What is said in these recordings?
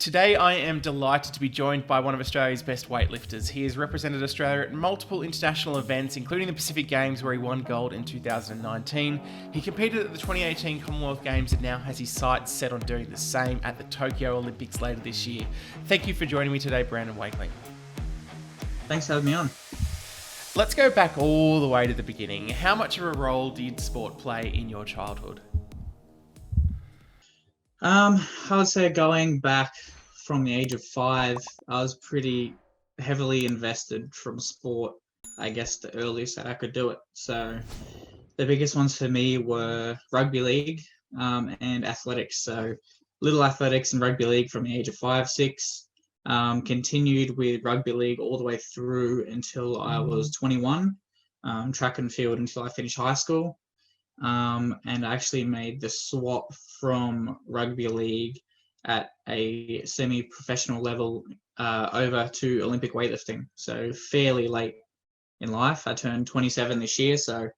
Today, I am delighted to be joined by one of Australia's best weightlifters. He has represented Australia at multiple international events, including the Pacific Games, where he won gold in 2019. He competed at the 2018 Commonwealth Games and now has his sights set on doing the same at the Tokyo Olympics later this year. Thank you for joining me today, Brandon Wakeling. Thanks for having me on. Let's go back all the way to the beginning. How much of a role did sport play in your childhood? I would say going back from the age of 5, I was pretty heavily invested from sport, I guess the earliest that I could do it. So the biggest ones for me were rugby league and athletics. So little athletics and rugby league from the age of 5, 6. Continued with rugby league all the way through until I was 21, track and field until I finished high school. And I actually made the swap from rugby league at a semi-professional level over to Olympic weightlifting. So fairly late in life. I turned 27 this year, so I've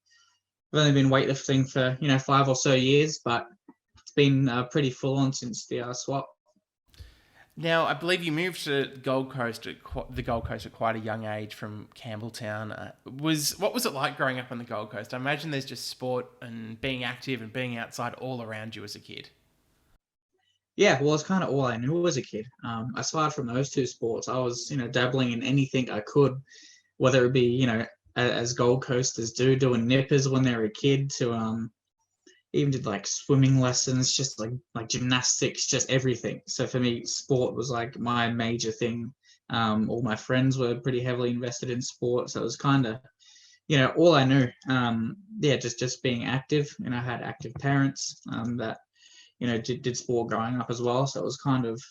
only been weightlifting for 5 or so years, but it's been pretty full on since the swap. Now, I believe you moved to the Gold Coast at quite a young age from Campbelltown. What was it like growing up on the Gold Coast? I imagine there's just sport and being active and being outside all around you as a kid. Yeah, well, it's kind of all I knew as a kid. Aside from those two sports, I was dabbling in anything I could, whether it be as Gold Coasters do, doing nippers when they were a kid, to even did like swimming lessons, just like gymnastics, just everything. So for me, sport was like my major thing. All my friends were pretty heavily invested in sport, so it was kind of all I knew. Just being active. I had active parents that did sport growing up as well, so it was kind of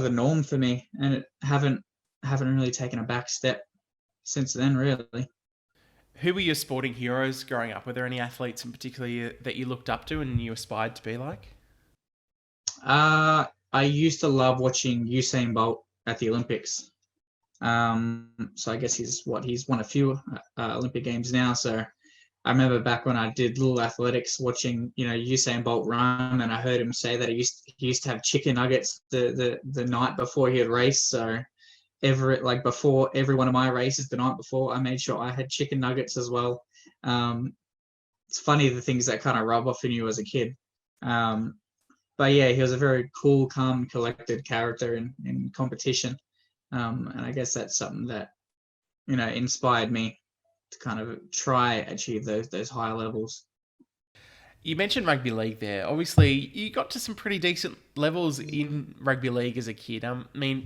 the norm for me, and it haven't really taken a back step since then, really. Who were your sporting heroes growing up? Were there any athletes in particular that you looked up to and you aspired to be like? I used to love watching Usain Bolt at the Olympics. So I guess he's won a few Olympic Games now. So I remember back when I did little athletics, watching Usain Bolt run, and I heard him say that he used to have chicken nuggets the night before he'd race. So before every one of my races the night before, I made sure I had chicken nuggets as well. It's funny the things that kind of rub off in you as a kid. But yeah, he was a very cool, calm, collected character in competition. And I guess that's something that inspired me to kind of try achieve those higher levels. You mentioned rugby league there. Obviously, you got to some pretty decent levels in rugby league as a kid.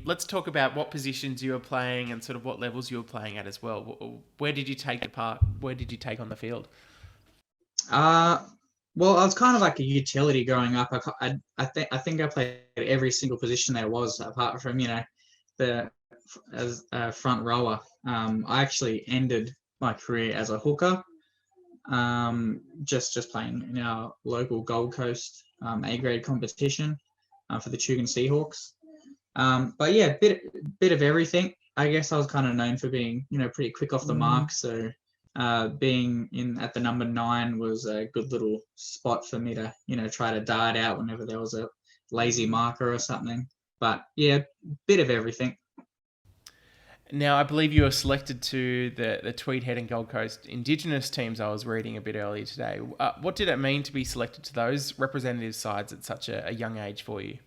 Let's talk about what positions you were playing and sort of what levels you were playing at as well. Where did you take part? Where did you take on the field? Well, I was kind of like a utility growing up. I think I played every single position there was, apart from as a front rower. I actually ended my career as a hooker. Just playing in our local Gold Coast A grade competition for the Tugan Seahawks. But yeah, bit of everything. I guess I was kind of known for being pretty quick off the mark. So being in at the number 9 was a good little spot for me to try to dart out whenever there was a lazy marker or something. But yeah, bit of everything. Now, I believe you were selected to the Tweed Head and Gold Coast Indigenous teams. I was reading a bit earlier today. What did it mean to be selected to those representative sides at such a young age for you?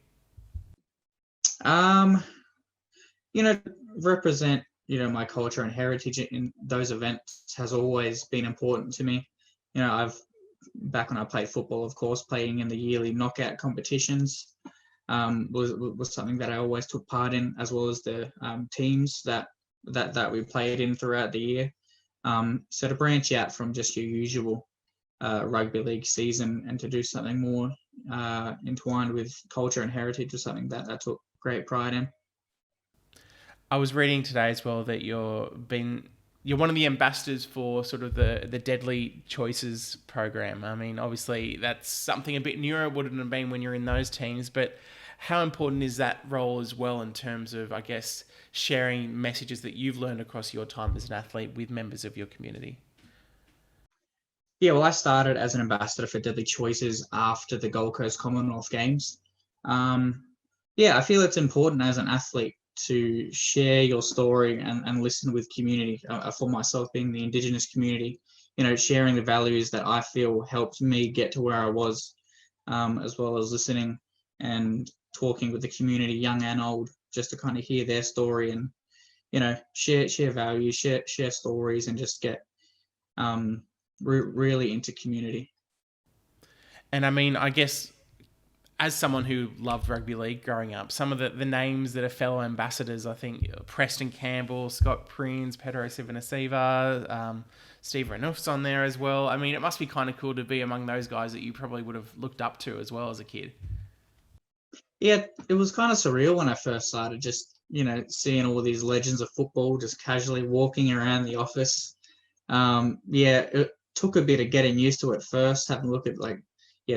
Represent my culture and heritage in those events has always been important to me. Back when I played football, of course, playing in the yearly knockout competitions was something that I always took part in, as well as the teams that we played in throughout the year. So to branch out from just your usual rugby league season and to do something more entwined with culture and heritage was something that I took great pride in. I was reading today as well that you're one of the ambassadors for sort of the Deadly Choices program. Obviously that's something a bit newer. It wouldn't have been when you're in those teams, but how important is that role as well in terms of, I guess, sharing messages that you've learned across your time as an athlete with members of your community? Yeah, well, I started as an ambassador for Deadly Choices after the Gold Coast Commonwealth Games. yeah, I feel it's important as an athlete to share your story and listen with community. For myself, being the Indigenous community, sharing the values that I feel helped me get to where I was, as well as listening and talking with the community, young and old, just to kind of hear their story and share values, share stories, and just get really into community. And I mean, I guess as someone who loved rugby league growing up, some of the names that are fellow ambassadors, I think Preston Campbell, Scott Prince, Pedro Sivanasiva, Steve Renouf's on there as well. I mean, it must be kind of cool to be among those guys that you probably would have looked up to as well as a kid. Yeah, it was kind of surreal when I first started, just seeing all these legends of football just casually walking around the office. Yeah, it took a bit of getting used to it first, having a look at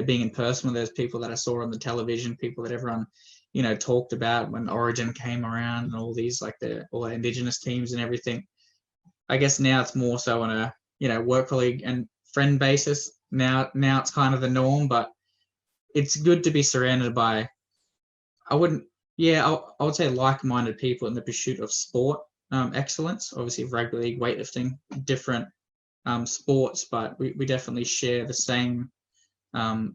being in person with those people that I saw on the television, people that everyone talked about when Origin came around, and all these all the Indigenous teams and everything. I guess now it's more so on a work colleague and friend basis. Now it's kind of the norm, but it's good to be surrounded by, I wouldn't, yeah, I would say like-minded people in the pursuit of sport excellence. Obviously, rugby league, weightlifting, different sports, but we definitely share the same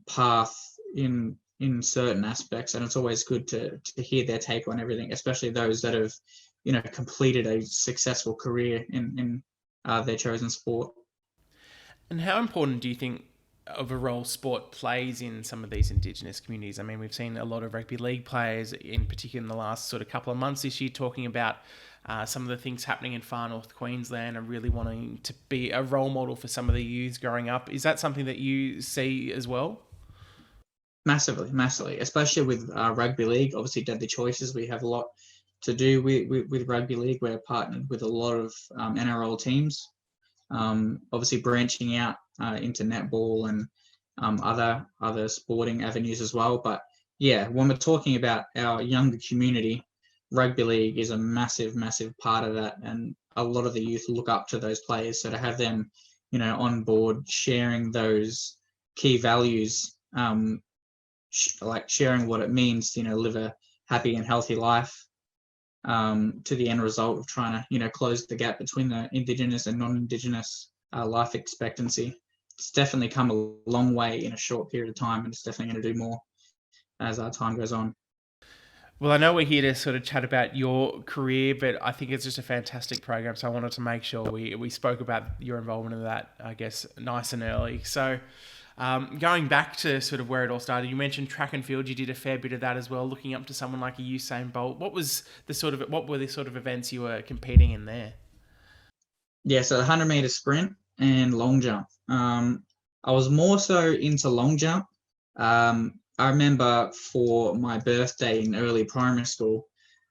path in certain aspects, and it's always good to hear their take on everything, especially those that have completed a successful career in their chosen sport. And how important do you think of a role sport plays in some of these Indigenous communities? I mean, we've seen a lot of rugby league players, in particular in the last sort of couple of months this year, talking about some of the things happening in far north Queensland and really wanting to be a role model for some of the youths growing up. Is that something that you see as well? Massively, especially with rugby league. Obviously, Deadly Choices, we have a lot to do with rugby league. We're partnered with a lot of NRL teams. Obviously, branching out into netball and other sporting avenues as well. But yeah, when we're talking about our younger community, rugby league is a massive part of that, and a lot of the youth look up to those players. So to have them, on board sharing those key values, like sharing what it means to live a happy and healthy life, to the end result of trying to close the gap between the Indigenous and non-Indigenous life expectancy. It's definitely come a long way in a short period of time, and it's definitely going to do more as our time goes on. Well, I know we're here to sort of chat about your career, but I think it's just a fantastic program. So I wanted to make sure we spoke about your involvement in that, I guess, nice and early. So going back to sort of where it all started, you mentioned track and field. You did a fair bit of that as well, looking up to someone like a Usain Bolt. What were the sort of events you were competing in there? Yeah, so the 100-meter sprint and long jump. I was more so into long jump. I remember for my birthday in early primary school,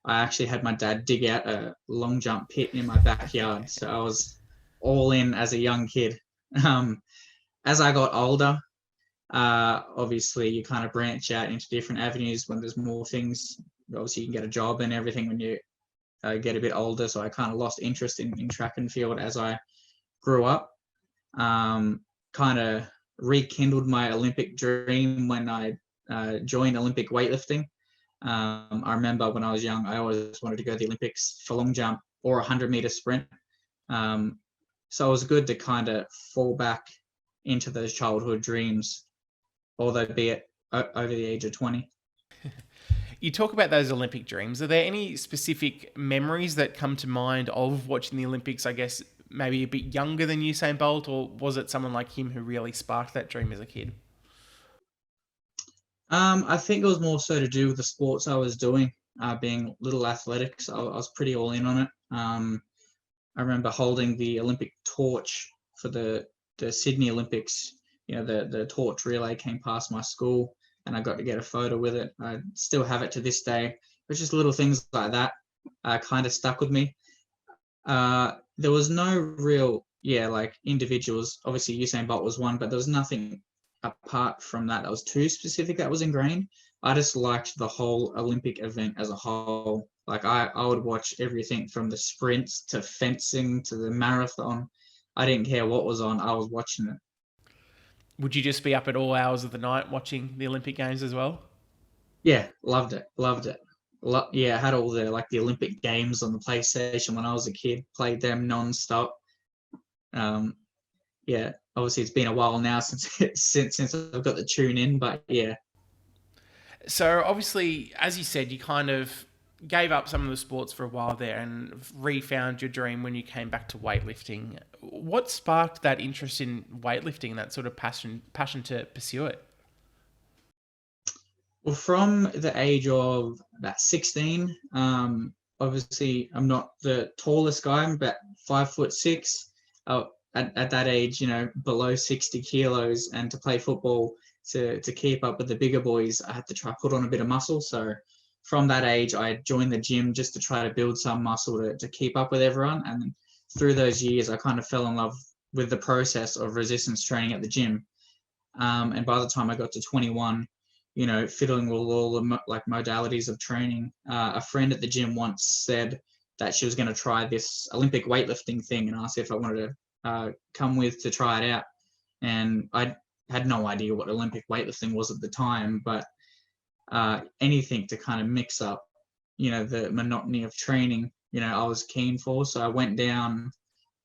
I actually had my dad dig out a long jump pit in my backyard. So I was all in as a young kid. As I got older, obviously you kind of branch out into different avenues when there's more things. Obviously you can get a job and everything when you get a bit older. So I kind of lost interest in track and field as I grew up. Kind of rekindled my Olympic dream when I joined Olympic weightlifting. I remember when I was young, I always wanted to go to the Olympics for long jump or 100-meter sprint. So it was good to kind of fall back into those childhood dreams, although be it over the age of 20. You talk about those Olympic dreams. Are there any specific memories that come to mind of watching the Olympics, I guess, maybe a bit younger than Usain Bolt, or was it someone like him who really sparked that dream as a kid? I think it was more so to do with the sports I was doing, being little athletics. I was pretty all in on it. I remember holding the Olympic torch for the Sydney Olympics. The torch relay came past my school, and I got to get a photo with it. I still have it to this day. But just little things like that kind of stuck with me. There was no real, like individuals. Obviously, Usain Bolt was one, but there was nothing apart from that was too specific that was ingrained. I just liked the whole Olympic event as a whole. Like I would watch everything from the sprints to fencing to the marathon. I didn't care what was on. I was watching it. Would you just be up at all hours of the night watching the Olympic Games as well? Yeah, loved it. Loved it. Yeah, I had all the Olympic Games on the PlayStation when I was a kid. Played them non-stop. Yeah, obviously it's been a while now since I've got the tune in, but yeah. So obviously, as you said, you kind of gave up some of the sports for a while there and refound your dream when you came back to weightlifting. What sparked that interest in weightlifting, that sort of passion to pursue it? Well, from the age of about 16, obviously I'm not the tallest guy. I'm about 5'6". At that age, below 60 kilos, and to play football, to keep up with the bigger boys, I had to try put on a bit of muscle. So from that age, I joined the gym just to try to build some muscle to keep up with everyone. And through those years, I kind of fell in love with the process of resistance training at the gym. And by the time I got to 21, fiddling with all the modalities of training, a friend at the gym once said that she was going to try this Olympic weightlifting thing and asked if I wanted to come with to try it out. And I had no idea what Olympic weightlifting was at the time, but anything to kind of mix up, the monotony of training, I was keen for. So I went down,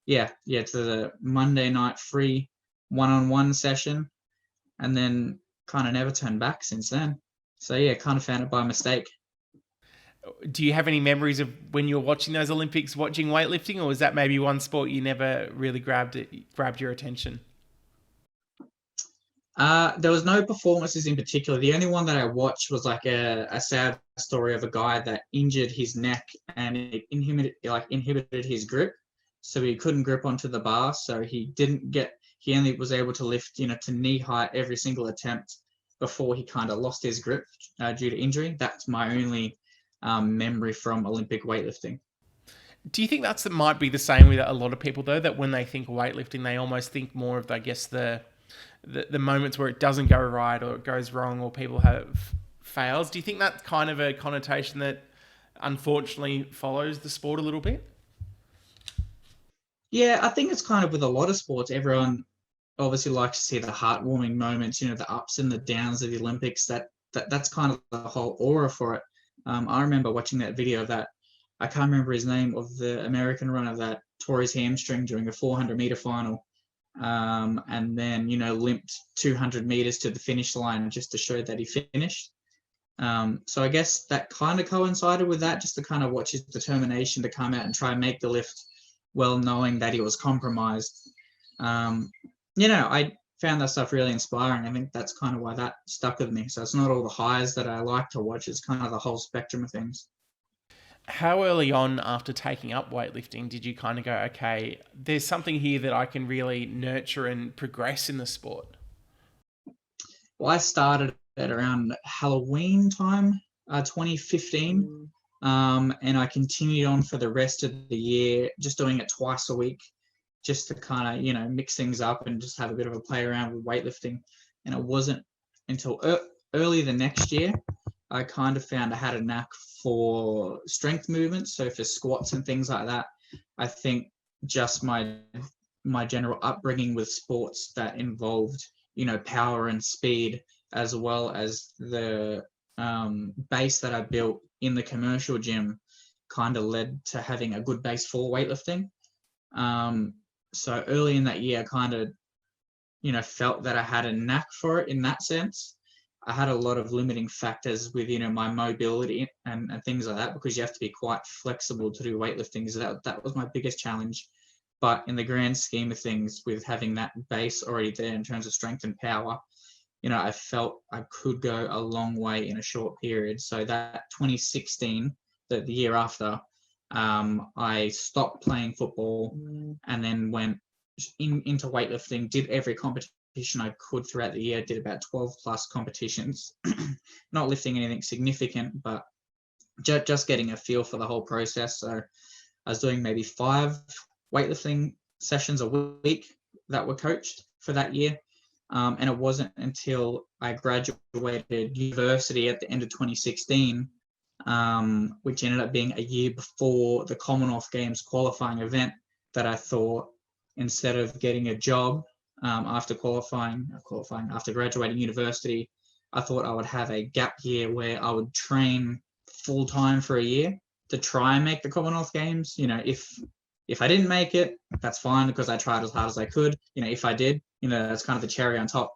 to the Monday night free one-on-one session, and then kind of never turned back since then. So yeah, kind of found it by mistake. Do you have any memories of when you were watching those Olympics, watching weightlifting, or was that maybe one sport you never really grabbed your attention? There was no performances in particular. The only one that I watched was like a sad story of a guy that injured his neck and it inhibited his grip, so he couldn't grip onto the bar. So he only was able to lift to knee height every single attempt before he kind of lost his grip due to injury. That's my only memory from Olympic weightlifting. Do you think that might be the same with a lot of people though? That when they think weightlifting, they almost think more of, I guess, the moments where it doesn't go right or it goes wrong or people have fails. Do you think that's kind of a connotation that unfortunately follows the sport a little bit? Yeah, I think it's kind of with a lot of sports. Everyone obviously likes to see the heartwarming moments, the ups and the downs of the Olympics. That's kind of the whole aura for it. I remember watching that video of that, I can't remember his name, of the American runner that tore his hamstring during a 400-meter final, and then limped 200 meters to the finish line just to show that he finished. So I guess that kind of coincided with that, just to kind of watch his determination to come out and try and make the lift, well knowing that he was compromised. I found that stuff really inspiring. I think that's kind of why that stuck with me. So it's not all the highs that I like to watch, it's kind of the whole spectrum of things. How early on after taking up weightlifting did you kind of go, okay, there's something here that I can really nurture and progress in the sport? Well, I started at around Halloween time, 2015, and I continued on for the rest of the year, just doing it twice a week, just to kind of, mix things up and just have a bit of a play around with weightlifting. And it wasn't until early the next year, I kind of found I had a knack for strength movements. So for squats and things like that, I think just my general upbringing with sports that involved, power and speed, as well as the base that I built in the commercial gym, kind of led to having a good base for weightlifting. So early in that year, I kind of, felt that I had a knack for it in that sense. I had a lot of limiting factors with, my mobility and things like that, because you have to be quite flexible to do weightlifting. So that was my biggest challenge. But in the grand scheme of things, with having that base already there in terms of strength and power, I felt I could go a long way in a short period. So that 2016, the year after, I stopped playing football and then went into weightlifting, did every competition I could throughout the year, did about 12 plus competitions, not lifting anything significant, but just getting a feel for the whole process. So I was doing maybe 5 weightlifting sessions a week that were coached for that year. And it wasn't until I graduated university at the end of 2016, which ended up being a year before the Commonwealth Games qualifying event, that I thought, instead of getting a job after graduating university, I thought I would have a gap year where I would train full time for a year to try and make the Commonwealth Games. If I didn't make it, that's fine because I tried as hard as I could. If I did, that's kind of the cherry on top.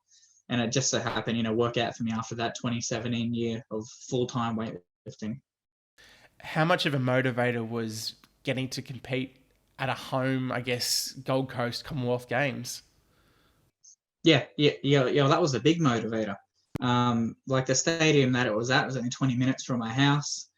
And it just so happened, work out for me after that 2017 year of full-time weightlifting. How much of a motivator was getting to compete at a home, I guess, Gold Coast Commonwealth Games? Yeah. Well, that was a big motivator. Like the stadium that it was at was only 20 minutes from my house.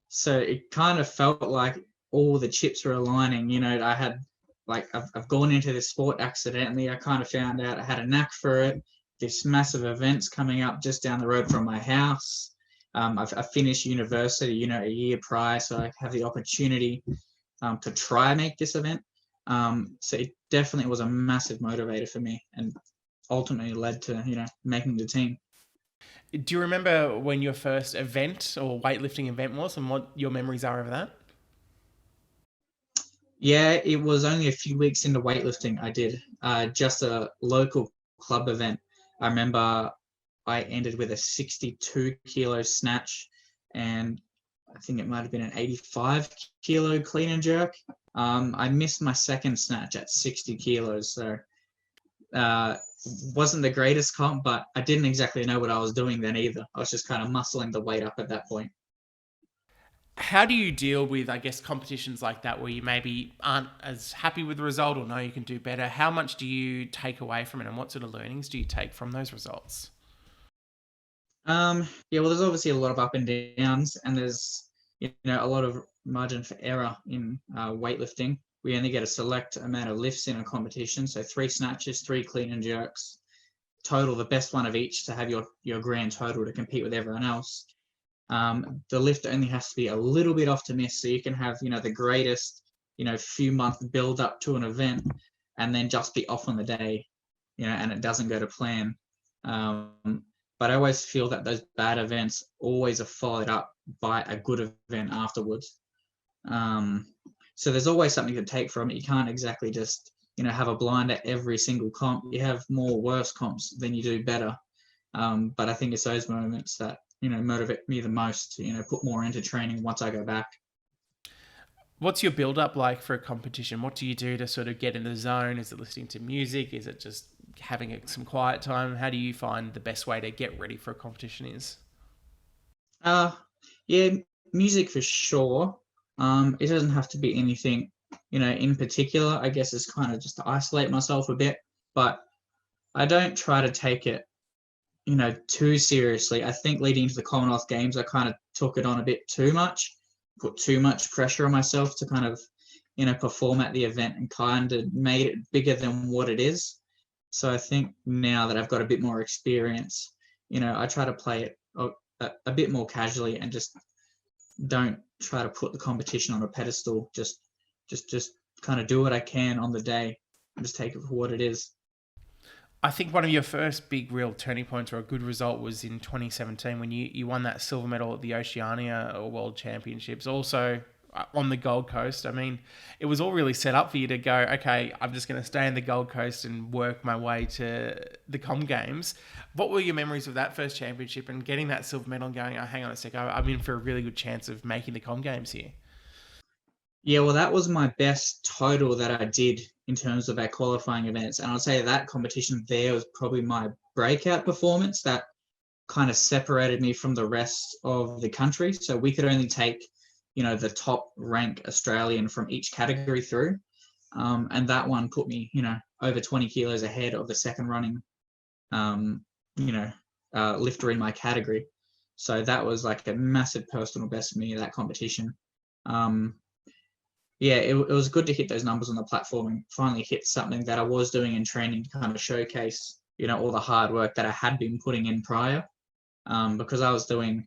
So it kind of felt like all the chips were aligning. I had, like, I've gone into this sport accidentally. I kind of found out I had a knack for it. This massive events coming up just down the road from my house. I've finished university, a year prior, so I have the opportunity to try and make this event. So it definitely was a massive motivator for me, and ultimately led to making the team. Do you remember when your first event or weightlifting event was, and what your memories are of that? Yeah, it was only a few weeks into weightlifting. I did just a local club event. I remember I ended with a 62 kilo snatch, and I think it might have been an 85 kilo clean and jerk. I missed my second snatch at 60 kilos, so wasn't the greatest comp, but I didn't exactly know what I was doing then either. I was just kind of muscling the weight up at that point. How do you deal with, I guess, competitions like that where you maybe aren't as happy with the result or know you can do better? How much do you take away from it, and what sort of learnings do you take from those results? Yeah, well, there's obviously a lot of up and downs, and there's a lot of margin for error in weightlifting. We only get a select amount of lifts in a competition, so 3 snatches, 3 clean and jerks, total the best one of each to have your grand total to compete with everyone else. The lift only has to be a little bit off to miss, so you can have the greatest few month build up to an event, and then just be off on the day, and it doesn't go to plan. But I always feel that those bad events always are followed up by a good event afterwards. So there's always something to take from it. You can't exactly just have a blind at every single comp. You have more worse comps than you do better. But I think it's those moments that motivate me the most to put more into training once I go back. What's your build up like for a competition? What do you do to sort of get in the zone? Is it listening to music? Is it just having some quiet time? How do you find the best way to get ready for a competition is? Yeah, music for sure. It doesn't have to be anything in particular. I guess it's kind of just to isolate myself a bit, but I don't try to take it too seriously. I think leading into the Commonwealth Games, I kind of took it on a bit too much, put too much pressure on myself to kind of perform at the event, and kind of made it bigger than what it is. So I think now that I've got a bit more experience, I try to play it a bit more casually, and just don't try to put the competition on a pedestal. Just kind of do what I can on the day, and just take it for what it is. I think one of your first big real turning points or a good result was in 2017 when you won that silver medal at the Oceania World Championships. Also on the Gold Coast. I mean, it was all really set up for you to go, okay, I'm just going to stay in the Gold Coast and work my way to the Com Games. What were your memories of that first championship and getting that silver medal and going, oh, hang on a sec, I'm in for a really good chance of making the Com Games here? Yeah, well, that was my best total that I did in terms of our qualifying events. And I'd say that competition there was probably my breakout performance that kind of separated me from the rest of the country. So we could only take, the top rank Australian from each category through. And that one put me, over 20 kilos ahead of the second running, lifter in my category. So that was like a massive personal best for me, that competition. Yeah, it was good to hit those numbers on the platform and finally hit something that I was doing in training to kind of showcase, all the hard work that I had been putting in prior. Because I was doing,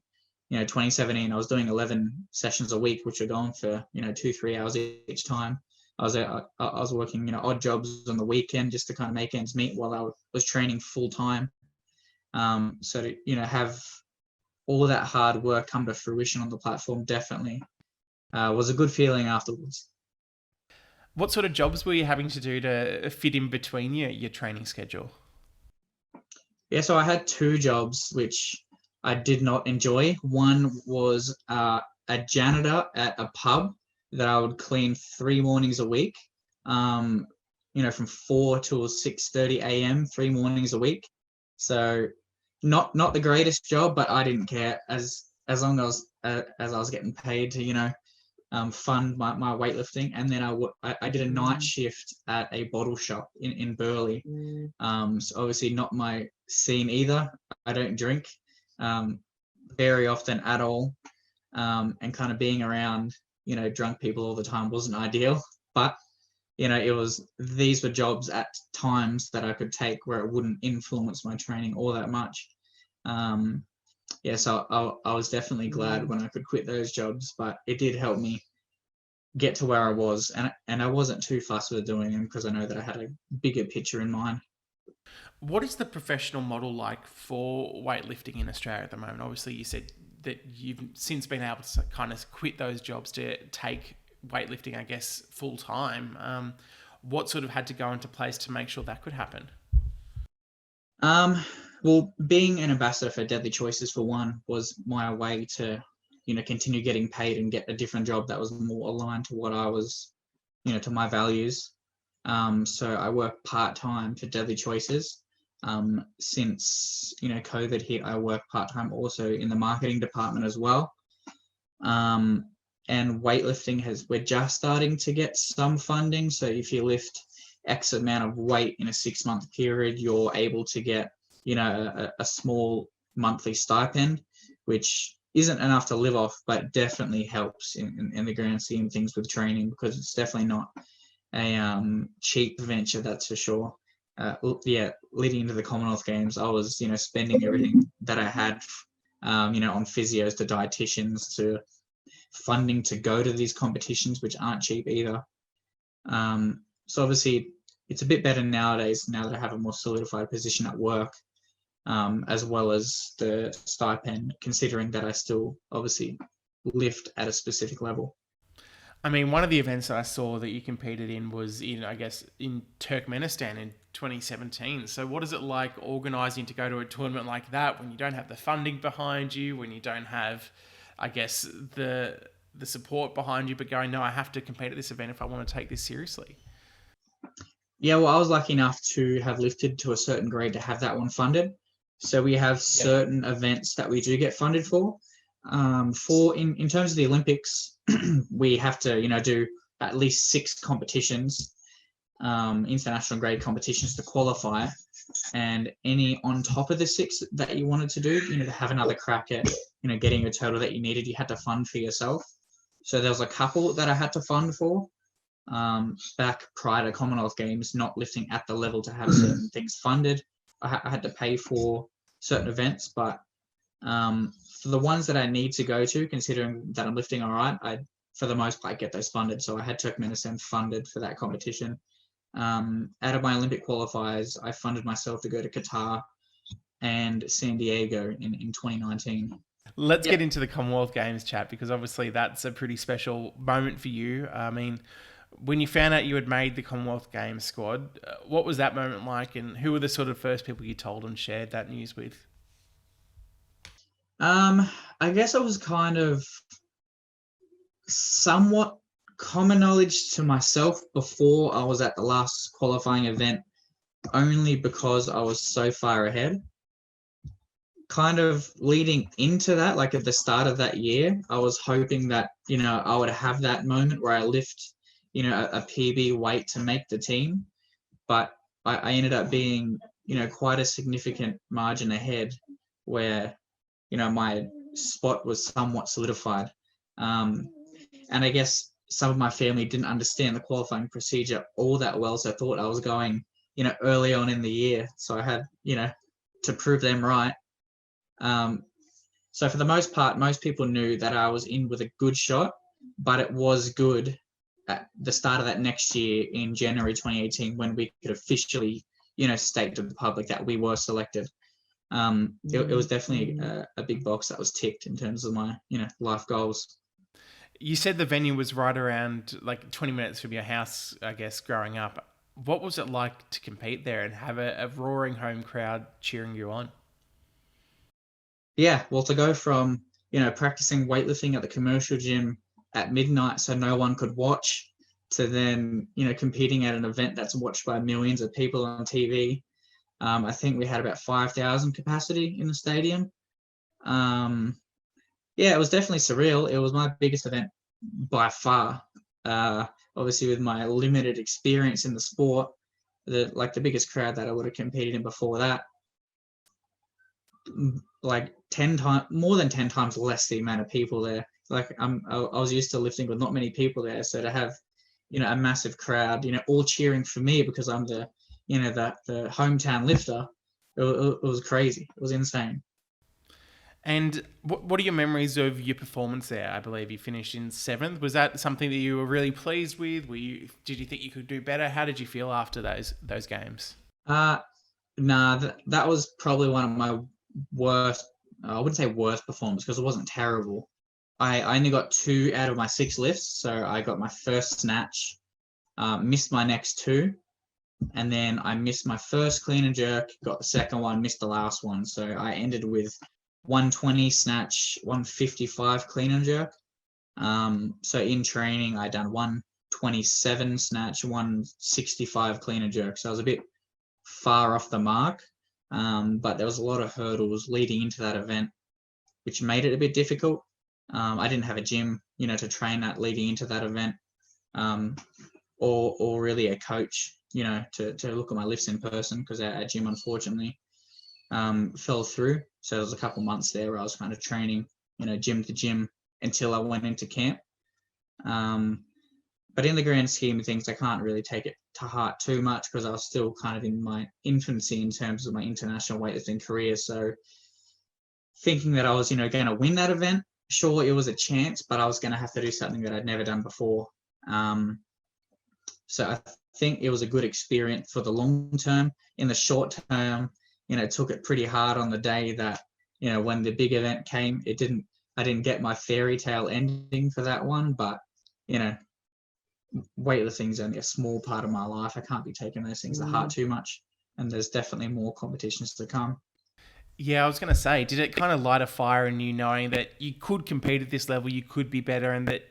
2017, I was doing 11 sessions a week, which are going for, 2-3 hours each time. I was working, odd jobs on the weekend just to kind of make ends meet while I was training full time. So to, have all of that hard work come to fruition on the platform definitely was a good feeling afterwards. What sort of jobs were you having to do to fit in between your training schedule? Yeah, so I had 2 jobs, which I did not enjoy. One was a janitor at a pub that I would clean 3 mornings a week. Um, from 4 till 6:30 a.m. 3 mornings a week. So not the greatest job, but I didn't care as long as I was getting paid to fund my weightlifting. And then I did a night shift at a bottle shop in Burleigh. So obviously not my scene either. I don't drink very often at all, and kind of being around drunk people all the time wasn't ideal. But these were jobs at times that I could take where it wouldn't influence my training all that much. So I was definitely glad when I could quit those jobs, but it did help me get to where I was, and I wasn't too fussed with doing them because I know that I had a bigger picture in mind. What is the professional model like for weightlifting in Australia at the moment? Obviously, you said that you've since been able to kind of quit those jobs to take weightlifting, I guess, full time. What sort of had to go into place to make sure that could happen? Well, being an ambassador for Deadly Choices, for one, was my way to, continue getting paid and get a different job that was more aligned to what I was, to my values. So I work part-time for Deadly Choices. Since, COVID hit, I work part-time also in the marketing department as well. And weightlifting we're just starting to get some funding. So if you lift X amount of weight in a 6-month period, you're able to get, a small monthly stipend, which isn't enough to live off, but definitely helps in the grand scheme of things with training, because it's definitely not a cheap venture, that's for sure. Leading into the Commonwealth Games, I was, spending everything that I had, on physios to dietitians to funding to go to these competitions, which aren't cheap either. So obviously, it's a bit better nowadays, now that I have a more solidified position at work, as well as the stipend, considering that I still obviously lift at a specific level. I mean, one of the events that I saw that you competed in was I guess, in Turkmenistan in 2017. So what is it like organising to go to a tournament like that when you don't have the funding behind you, when you don't have, I guess, the support behind you, but going, no, I have to compete at this event if I want to take this seriously? Yeah, well, I was lucky enough to have lifted to a certain grade to have that one funded. So we have certain events that we do get funded for. In terms of the Olympics, we have to do at least 6 competitions, international grade competitions, to qualify, and any on top of the 6 that you wanted to do, to have another crack at getting a total that you needed, you had to fund for yourself. So there was a couple that I had to fund for, back prior to Commonwealth Games, not lifting at the level to have certain things funded. I had to pay for certain events, but for the ones that I need to go to, considering that I'm lifting all right, I, for the most part, get those funded. So I had Turkmenistan funded for that competition. Out of my Olympic qualifiers, I funded myself to go to Qatar and San Diego in 2019. Let's get into the Commonwealth Games chat, because obviously that's a pretty special moment for you. I mean, when you found out you had made the Commonwealth Games squad, what was that moment like, and who were the sort of first people you told and shared that news with? I guess I was kind of somewhat common knowledge to myself before I was at the last qualifying event, only because I was so far ahead. Kind of leading into that, like at the start of that year, I was hoping that, I would have that moment where I lift, a PB weight to make the team. But I ended up being, quite a significant margin ahead, where, my spot was somewhat solidified. And I guess some of my family didn't understand the qualifying procedure all that well, so I thought I was going, early on in the year. So I had, to prove them right. So for the most part, most people knew that I was in with a good shot, but it was good at the start of that next year in January 2018, when we could officially, state to the public that we were selected. It was definitely a big box that was ticked in terms of my, life goals. You said the venue was right around like 20 minutes from your house, I guess, growing up. What was it like to compete there and have a roaring home crowd cheering you on? Yeah, well, to go from, practicing weightlifting at the commercial gym at midnight so no one could watch to then, competing at an event that's watched by millions of people on TV. I think we had about 5,000 capacity in the stadium. Yeah, it was definitely surreal. It was my biggest event by far. Uh, Obviously, with my limited experience in the sport, the biggest crowd that I would have competed in before that, like 10 times, more than 10 times less the amount of people there. Like I was used to lifting with not many people there, so to have, a massive crowd, all cheering for me because I'm the hometown lifter. It was crazy. It was insane. And what are your memories of your performance there? I believe you finished in seventh. Was that something that you were really pleased with? Did you think you could do better? How did you feel after those games? Uh, Nah, that was probably one of my worst. I wouldn't say worst performance because it wasn't terrible. I only got 2 out of my 6 lifts, so I got my first snatch, missed my next 2, and then I missed my first clean and jerk, got the second one, missed the last one. So I ended with 120 snatch, 155 clean and jerk. So in training, I done 127 snatch, 165 clean and jerk. So I was a bit far off the mark, but there was a lot of hurdles leading into that event, which made it a bit difficult. I didn't have a gym, to train at leading into that event, or really a coach, to look at my lifts in person because our gym unfortunately fell through. So there was a couple months there where I was kind of training, gym to gym until I went into camp. But in the grand scheme of things, I can't really take it to heart too much because I was still kind of in my infancy in terms of my international weightlifting career. So thinking that I was, going to win that event, sure, it was a chance, but I was going to have to do something that I'd never done before. So I think it was a good experience for the long term. In the short term, took it pretty hard on the day that, when the big event came, I didn't get my fairy tale ending for that one, but, weightlifting is only a small part of my life. I can't be taking those things to heart too much. And there's definitely more competitions to come. Yeah, I was going to say, did it kind of light a fire in you knowing that you could compete at this level, you could be better, and that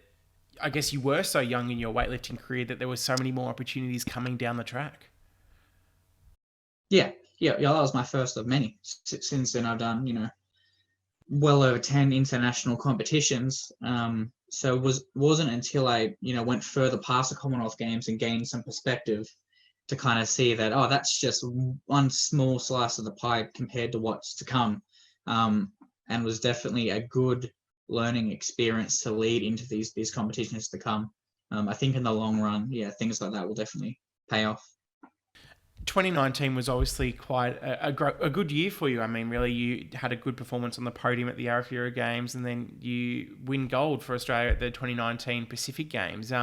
I guess you were so young in your weightlifting career that there were so many more opportunities coming down the track? Yeah, that was my first of many. Since then, I've done, well over 10 international competitions. So it wasn't until I, went further past the Commonwealth Games and gained some perspective to kind of see that, oh, that's just one small slice of the pie compared to what's to come. And was definitely a good learning experience to lead into these competitions to come. I think in the long run, yeah, things like that will definitely pay off. 2019 was obviously quite a good year for you. I mean, really, you had a good performance on the podium at the Arafura Games, and then you win gold for Australia at the 2019 Pacific Games.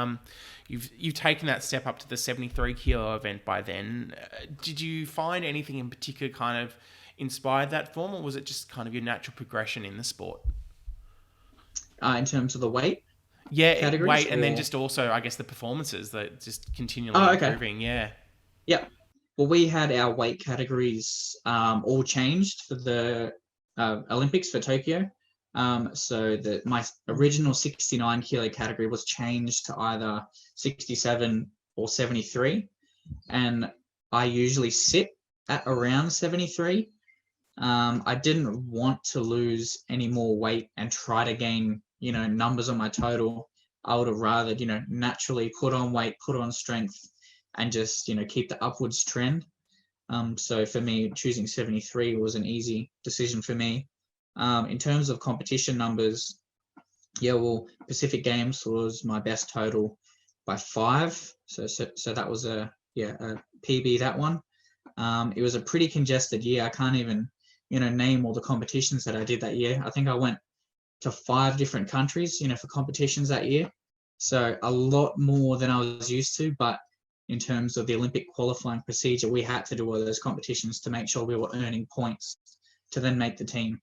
You've taken that step up to the 73 kilo event by then. Did you find anything in particular kind of inspired that form, or was it just kind of your natural progression in the sport? In terms of the weight Yeah, categories, weight, and then just also, I guess, the performances that just continually oh, okay, improving. Yeah. yeah. Well, we had our weight categories all changed for the Olympics for Tokyo. So that my original 69 kilo category was changed to either 67 or 73, and I usually sit at around 73. I didn't want to lose any more weight and try to gain, numbers on my total. I would have rather, naturally put on weight, put on strength, and just, keep the upwards trend. So for me, choosing 73 was an easy decision for me. In terms of competition numbers, yeah, well, Pacific Games was my best total by 5. So that was a PB, that one. It was a pretty congested year. I can't even, name all the competitions that I did that year. I think I went to 5 different countries, for competitions that year. So a lot more than I was used to, but in terms of the Olympic qualifying procedure, we had to do all those competitions to make sure we were earning points to then make the team.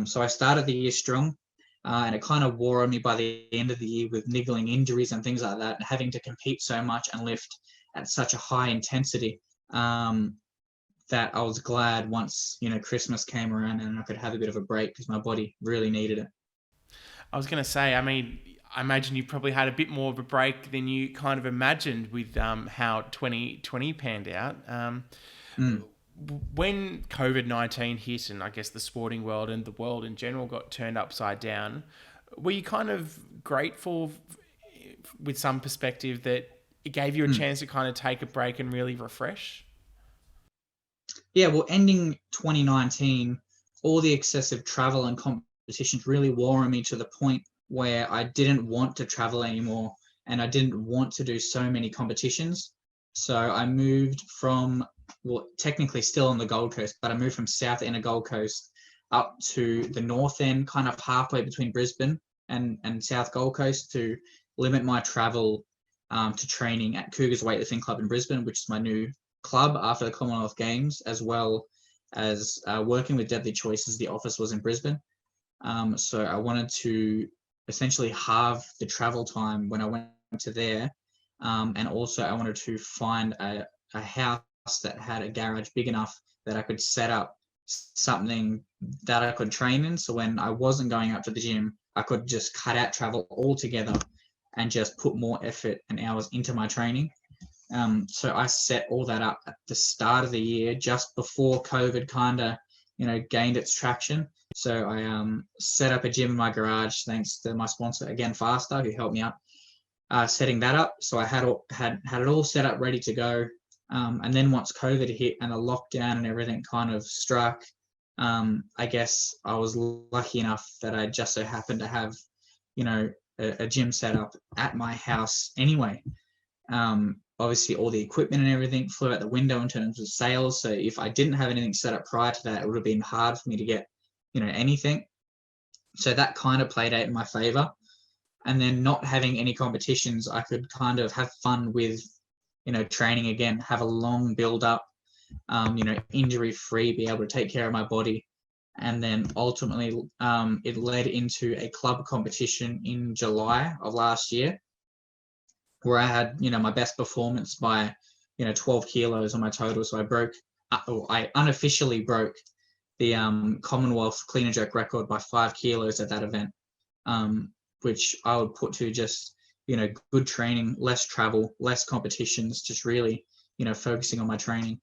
So I started the year strong, and it kind of wore on me by the end of the year with niggling injuries and things like that, having to compete so much and lift at such a high intensity. that I was glad once, Christmas came around and I could have a bit of a break because my body really needed it. I was going to say, I mean, I imagine you probably had a bit more of a break than you kind of imagined with how 2020 panned out. Mm. When COVID-19 hit, and I guess the sporting world and the world in general got turned upside down, were you kind of grateful with some perspective that it gave you a Mm. chance to kind of take a break and really refresh? Yeah, well, ending 2019, all the excessive travel and competitions really wore on me to the point where I didn't want to travel anymore and I didn't want to do so many competitions. So I moved from, well, technically still on the Gold Coast, but I moved from south end of Gold Coast up to the north end, kind of halfway between Brisbane and South Gold Coast, to limit my travel to training at Cougars Weightlifting Club in Brisbane, which is my new club after the Commonwealth Games, as well as working with Deadly Choices. The office was in Brisbane. So I wanted to essentially halve the travel time when I went to there. And also I wanted to find a house that had a garage big enough that I could set up something that I could train in. So when I wasn't going up to the gym, I could just cut out travel altogether and just put more effort and hours into my training. So I set all that up at the start of the year, just before COVID kind of, gained its traction. So I set up a gym in my garage, thanks to my sponsor again, Faster, who helped me out setting that up. So I had it all set up, ready to go. And then once COVID hit and the lockdown and everything kind of struck, I guess I was lucky enough that I just so happened to have, a gym set up at my house anyway. Obviously, all the equipment and everything flew out the window in terms of sales. So if I didn't have anything set up prior to that, it would have been hard for me to get, anything. So that kind of played out in my favor. And then not having any competitions, I could kind of have fun with, training again, have a long build up, injury free, be able to take care of my body. And then ultimately, it led into a club competition in July of last year, where I had, my best performance by, 12 kilos on my total. So I unofficially broke the Commonwealth clean and jerk record by 5 kilos at that event, which I would put to just, good training, less travel, less competitions, just really, focusing on my training.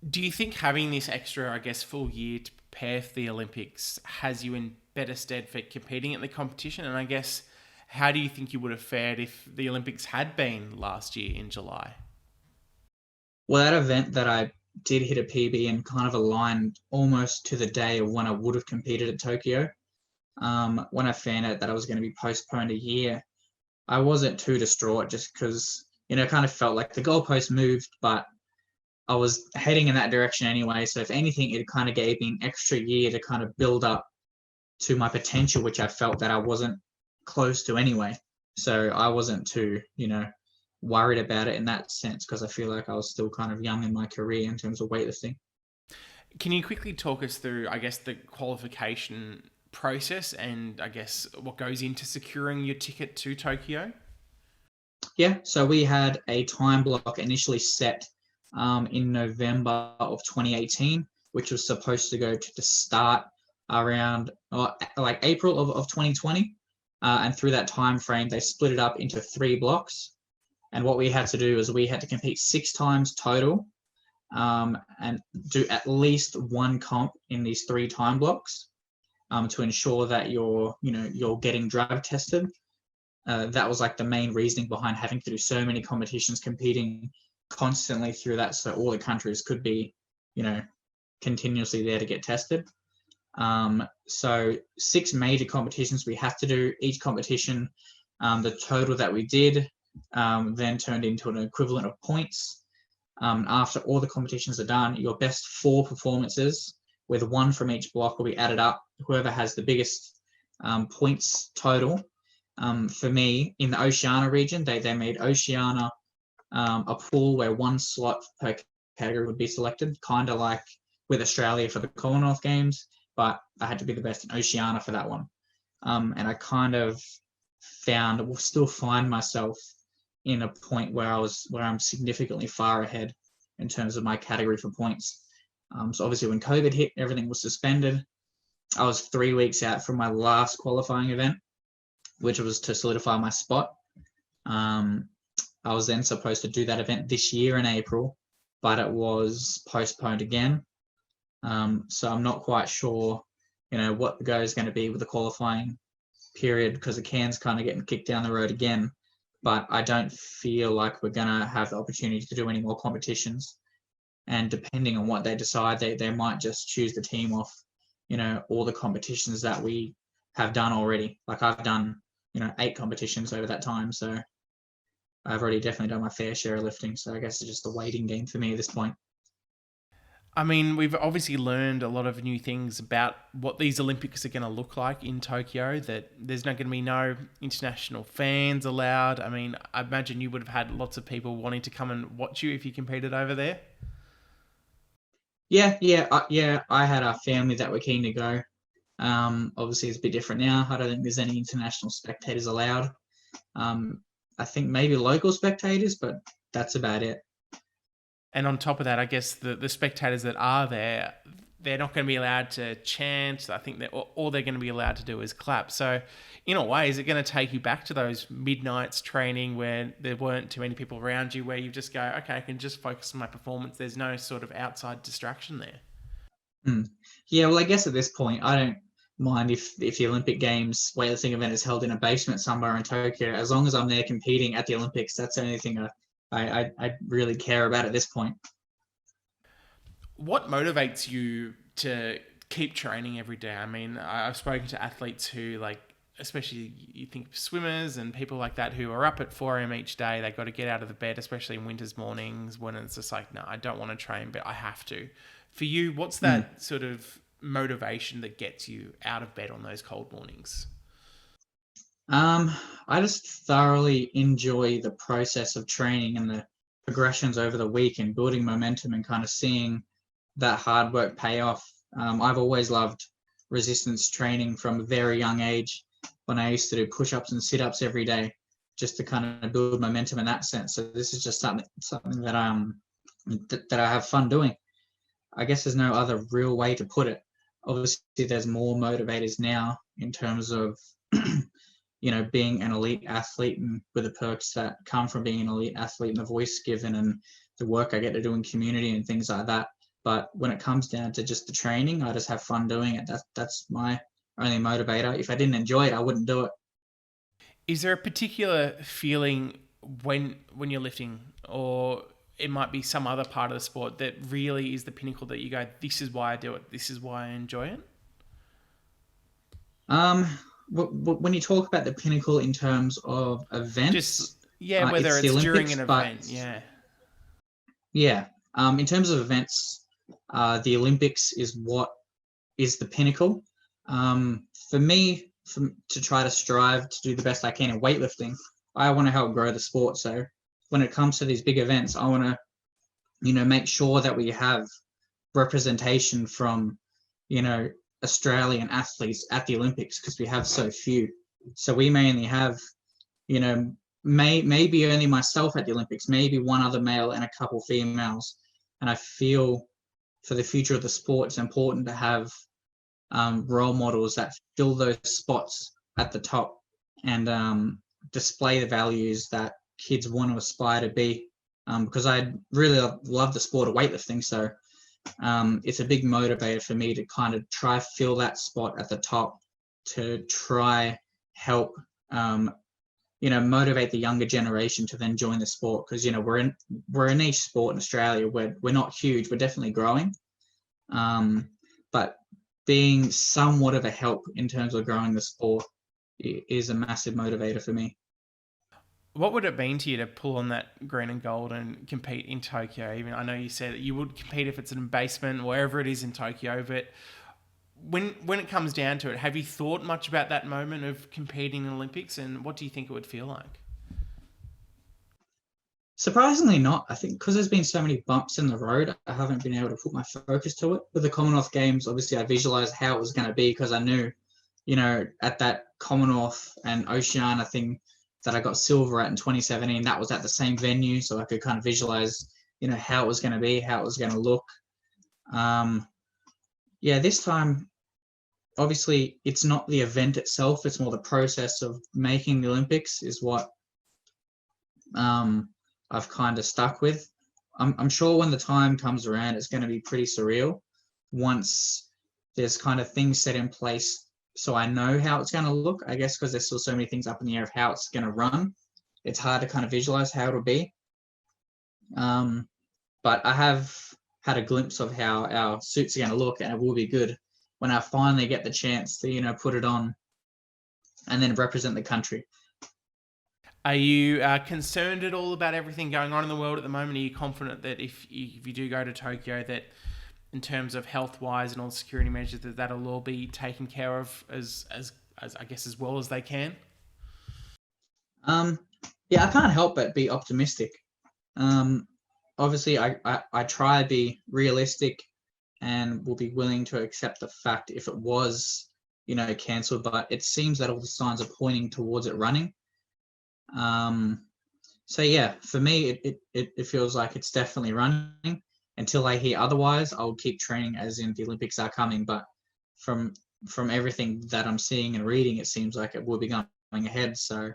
Do you think having this extra, I guess, full year to prepare for the Olympics has you in better stead for competing at the competition? And I guess, how do you think you would have fared if the Olympics had been last year in July? Well, that event that I did hit a PB and kind of aligned almost to the day of when I would have competed at Tokyo. When I found out that I was going to be postponed a year, I wasn't too distraught, just because, kind of felt like the goalpost moved, but I was heading in that direction anyway. So if anything, it kind of gave me an extra year to kind of build up to my potential, which I felt that I wasn't close to anyway. So I wasn't too, worried about it in that sense, because I feel like I was still kind of young in my career in terms of weightlifting. Can you quickly talk us through, I guess, the qualification process and I guess what goes into securing your ticket to Tokyo? Yeah, so we had a time block initially set in November of 2018, which was supposed to go to the start around like April of 2020. And through that time frame, they split it up into 3 blocks. And what we had to do is we had to compete 6 times total, and do at least 1 comp in these 3 time blocks, to ensure that you're getting drug tested. That was like the main reasoning behind having to do so many competitions, competing constantly through that, so all the countries could be, continuously there to get tested. So 6 major competitions we have to do. Each competition, the total that we did, then turned into an equivalent of points. After all the competitions are done, your best 4 performances, with 1 from each block, will be added up. Whoever has the biggest points total. For me, in the Oceania region, they made Oceania a pool where 1 slot per category would be selected, kind of like with Australia for the Commonwealth Games, but I had to be the best in Oceania for that one. And I kind of still find myself in a point where I'm significantly far ahead in terms of my category for points. So obviously when COVID hit, everything was suspended. I was 3 weeks out from my last qualifying event, which was to solidify my spot. I was then supposed to do that event this year in April, but it was postponed again. So I'm not quite sure, what the go is going to be with the qualifying period, because the can's kind of getting kicked down the road again. But I don't feel like we're going to have the opportunity to do any more competitions. And depending on what they decide, they might just choose the team off, all the competitions that we have done already. Like I've done, 8 competitions over that time. So I've already definitely done my fair share of lifting. So I guess it's just a waiting game for me at this point. I mean, we've obviously learned a lot of new things about what these Olympics are going to look like in Tokyo, that there's not going to be no international fans allowed. I mean, I imagine you would have had lots of people wanting to come and watch you if you competed over there. Yeah. I had a family that were keen to go. Obviously, it's a bit different now. I don't think there's any international spectators allowed. I think maybe local spectators, but that's about it. And on top of that, I guess the spectators that are there, they're not going to be allowed to chant. I think that all they're going to be allowed to do is clap. So in a way, is it going to take you back to those midnights training where there weren't too many people around you, where you just go, okay, I can just focus on my performance. There's no sort of outside distraction there. Yeah, well, I guess at this point, I don't mind if the Olympic Games weightlifting event is held in a basement somewhere in Tokyo. As long as I'm there competing at the Olympics, that's the only thing I really care about at this point. What motivates you to keep training every day? I mean, I've spoken to athletes who, like, especially you think of swimmers and people like that who are up at 4 a.m. each day. They've got to get out of the bed, especially in winter's mornings when it's just like, no, I don't want to train, but I have to. For you, what's that sort of motivation that gets you out of bed on those cold mornings? I just thoroughly enjoy the process of training and the progressions over the week and building momentum and kind of seeing that hard work pay off. I've always loved resistance training from a very young age, when I used to do push-ups and sit-ups every day, just to kind of build momentum in that sense. So this is just something that I have fun doing. I guess there's no other real way to put it. Obviously, there's more motivators now in terms of being an elite athlete, and with the perks that come from being an elite athlete and the voice given and the work I get to do in community and things like that. But when it comes down to just the training, I just have fun doing it. That's my only motivator. If I didn't enjoy it, I wouldn't do it. Is there a particular feeling when you're lifting, or it might be some other part of the sport, that really is the pinnacle that you go, this is why I do it, this is why I enjoy it? When you talk about the pinnacle in terms of events, whether it's during an event, yeah. In terms of events, the Olympics is what is the pinnacle. For me, to try to strive to do the best I can in weightlifting, I want to help grow the sport. So when it comes to these big events, I want to, make sure that we have representation from, Australian athletes at the Olympics, because we have so few. So we mainly have, maybe only myself at the Olympics, maybe one other male and a couple females. And I feel for the future of the sport, it's important to have role models that fill those spots at the top and display the values that kids want to aspire to be. Because I really love the sport of weightlifting. So it's a big motivator for me to kind of try fill that spot at the top, to try help motivate the younger generation to then join the sport, because we're a niche sport in Australia. We're not huge, we're definitely growing, but being somewhat of a help in terms of growing the sport is a massive motivator for me. What would it mean to you to pull on that green and gold and compete in Tokyo? Even I know you said you would compete if it's an basement, wherever it is in Tokyo, but when it comes down to it, have you thought much about that moment of competing in Olympics, and what do you think it would feel like? Surprisingly not. I think because there's been so many bumps in the road, I haven't been able to put my focus to it. With the Commonwealth Games, obviously I visualized how it was going to be, because I knew, at that Commonwealth and Oceania thing that I got silver at in 2017, that was at the same venue. So I could kind of visualize, how it was going to be, how it was going to look. This time, obviously, it's not the event itself, it's more the process of making the Olympics is what I've kind of stuck with. I'm sure when the time comes around, it's going to be pretty surreal once there's kind of things set in place so I know how it's going to look, I guess, because there's still so many things up in the air of how it's going to run. It's hard to kind of visualize how it'll be. But I have had a glimpse of how our suits are going to look, and it will be good when I finally get the chance to, put it on and then represent the country. Are you concerned at all about everything going on in the world at the moment? Are you confident that if you do go to Tokyo, that in terms of health-wise and all the security measures, that'll all be taken care of as I guess as well as they can? I can't help but be optimistic. Obviously, I try to be realistic and will be willing to accept the fact if it was, cancelled, but it seems that all the signs are pointing towards it running. For me, it feels like it's definitely running. Until I hear otherwise, I'll keep training as in the Olympics are coming. But from everything that I'm seeing and reading, it seems like it will be going ahead. So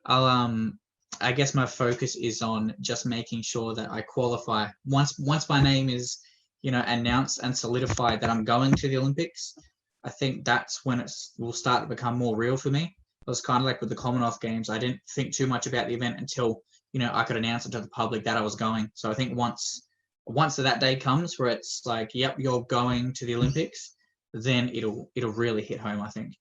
I guess my focus is on just making sure that I qualify. Once my name is, announced and solidified that I'm going to the Olympics, I think that's when it will start to become more real for me. It was kind of like with the Commonwealth Games. I didn't think too much about the event until, I could announce it to the public that I was going. So I think once that day comes where it's like, yep, you're going to the Olympics, then it'll really hit home, I think.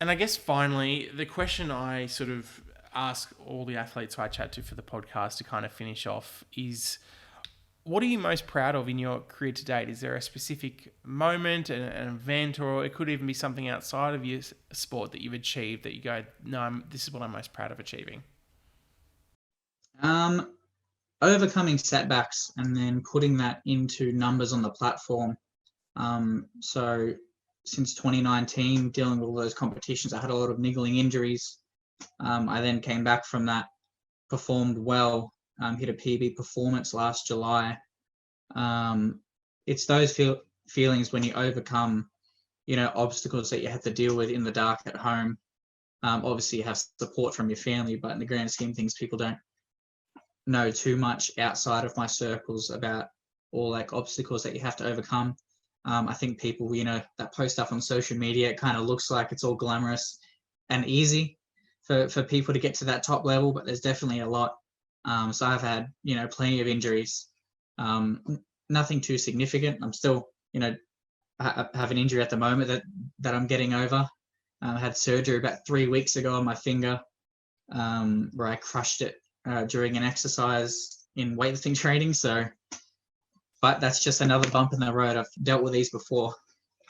And I guess finally, the question I sort of ask all the athletes who I chat to for the podcast to kind of finish off is, what are you most proud of in your career to date? Is there a specific moment, an event, or it could even be something outside of your sport that you've achieved that you go, no, this is what I'm most proud of achieving? Overcoming setbacks and then putting that into numbers on the platform. So since 2019, dealing with all those competitions, I had a lot of niggling injuries. I then came back from that, performed well, hit a PB performance last July. It's those feelings when you overcome, obstacles that you have to deal with in the dark at home. Obviously, you have support from your family, but in the grand scheme of things, people don't know too much outside of my circles about all like obstacles that you have to overcome. I think people, that post stuff on social media, it kind of looks like it's all glamorous and easy for people to get to that top level, but there's definitely a lot. So I've had, plenty of injuries, nothing too significant. I'm still, I have an injury at the moment that I'm getting over. I had surgery about 3 weeks ago on my finger, where I crushed it during an exercise in weightlifting training. But that's just another bump in the road. I've dealt with these before.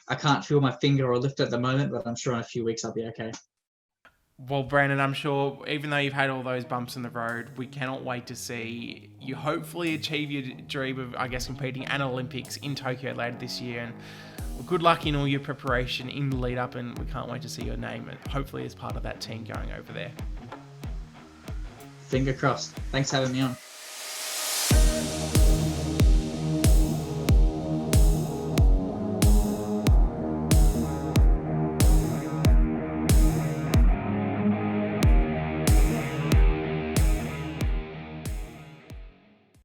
I can't feel my finger or lift at the moment, but I'm sure in a few weeks I'll be okay. Well, Brandon, I'm sure even though you've had all those bumps in the road, we cannot wait to see you hopefully achieve your dream of, I guess, competing at Olympics in Tokyo later this year. And good luck in all your preparation in the lead up, and we can't wait to see your name hopefully as part of that team going over there. Finger crossed. Thanks for having me on.